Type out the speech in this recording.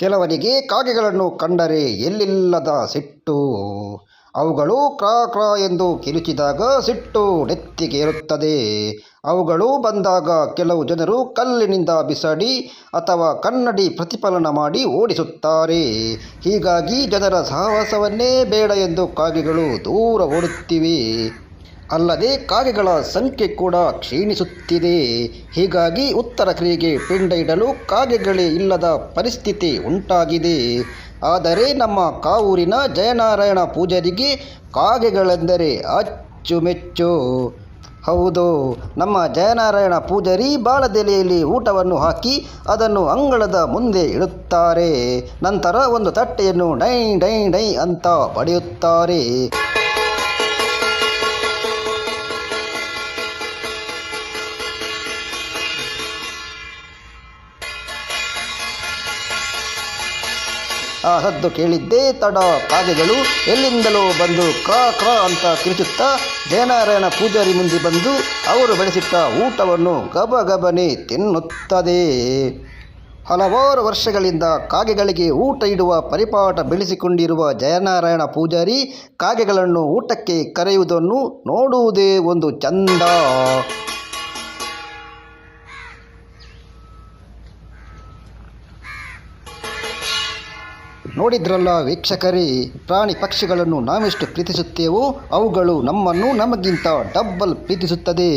ಕೆಲವರಿಗೆ ಕಾಗೆಗಳನ್ನು ಕಂಡರೆ ಎಲ್ಲಿಲ್ಲದ ಸಿಟ್ಟು. ಅವುಗಳು ಕ್ರಾ ಕ್ರಾ ಎಂದು ಕಿರುಚಿದಾಗ ಸಿಟ್ಟು ನೆತ್ತಿಗೆ ಏರುತ್ತದೆ. ಅವುಗಳು ಬಂದಾಗ ಕೆಲವು ಜನರು ಕಲ್ಲಿನಿಂದ ಬಿಸಾಡಿ ಅಥವಾ ಕನ್ನಡಿ ಪ್ರತಿಫಲನ ಮಾಡಿ ಓಡಿಸುತ್ತಾರೆ. ಹೀಗಾಗಿ ಜನರ ಸಹವಾಸವನ್ನೇ ಬೇಡ ಎಂದು ಕಾಗೆಗಳು ದೂರ ಓಡುತ್ತಿವೆ. ಅಲ್ಲದೆ ಕಾಗೆಗಳ ಸಂಖ್ಯೆ ಕೂಡ ಕ್ಷೀಣಿಸುತ್ತಿದೆ. ಹೀಗಾಗಿ ಉತ್ತರ ಕ್ರಿಯೆಗೆ ಪಿಂಡ ಇಡಲು ಕಾಗೆಗಳೇ ಇಲ್ಲದ ಪರಿಸ್ಥಿತಿ ಉಂಟಾಗಿದೆ. ಆದರೆ ನಮ್ಮ ಕಾವೂರಿನ ಜಯನಾರಾಯಣ ಪೂಜಾರಿಗೆ ಕಾಗೆಗಳೆಂದರೆ ಅಚ್ಚುಮೆಚ್ಚು. ಹೌದು, ನಮ್ಮ ಜಯನಾರಾಯಣ ಪೂಜಾರಿ ಬಾಳದೆಲೆಯಲ್ಲಿ ಊಟವನ್ನು ಹಾಕಿ ಅದನ್ನು ಅಂಗಳದ ಮುಂದೆ ಇಡುತ್ತಾರೆ. ನಂತರ ಒಂದು ತಟ್ಟೆಯನ್ನು ಡೈ ಡೈ ಡೈ ಅಂತ ಬಡಿಯುತ್ತಾರೆ. ಆ ಸದ್ದು ಕೇಳಿದ್ದೇ ತಡ ಕಾಗೆಗಳು ಎಲ್ಲಿಂದಲೋ ಬಂದು ಕ್ರಾ ಕ್ರಾ ಅಂತ ಕಿರುಚುತ್ತಾ ಜಯನಾರಾಯಣ ಪೂಜಾರಿ ಮುಂದೆ ಬಂದು ಅವರು ಬೆಳೆಸಿಟ್ಟ ಊಟವನ್ನು ಗಬಗಬನೆ ತಿನ್ನುತ್ತದೆ. ಹಲವಾರು ವರ್ಷಗಳಿಂದ ಕಾಗೆಗಳಿಗೆ ಊಟ ಇಡುವ ಪರಿಪಾಠ ಬೆಳೆಸಿಕೊಂಡಿರುವ ಜಯನಾರಾಯಣ ಪೂಜಾರಿ ಕಾಗೆಗಳನ್ನು ಊಟಕ್ಕೆ ಕರೆಯುವುದನ್ನು ನೋಡುವುದೇ ಒಂದು ಚಂದ. ನೋಡಿದ್ರಲ್ಲ ವೀಕ್ಷಕರೇ, ಪ್ರಾಣಿ ಪಕ್ಷಿಗಳನ್ನು ನಾವೆಷ್ಟು ಪ್ರೀತಿಸುತ್ತೇವೋ ಅವುಗಳು ನಮ್ಮನ್ನು ನಮಗಿಂತ ಡಬ್ಬಲ್ ಪ್ರೀತಿಸುತ್ತದೆ.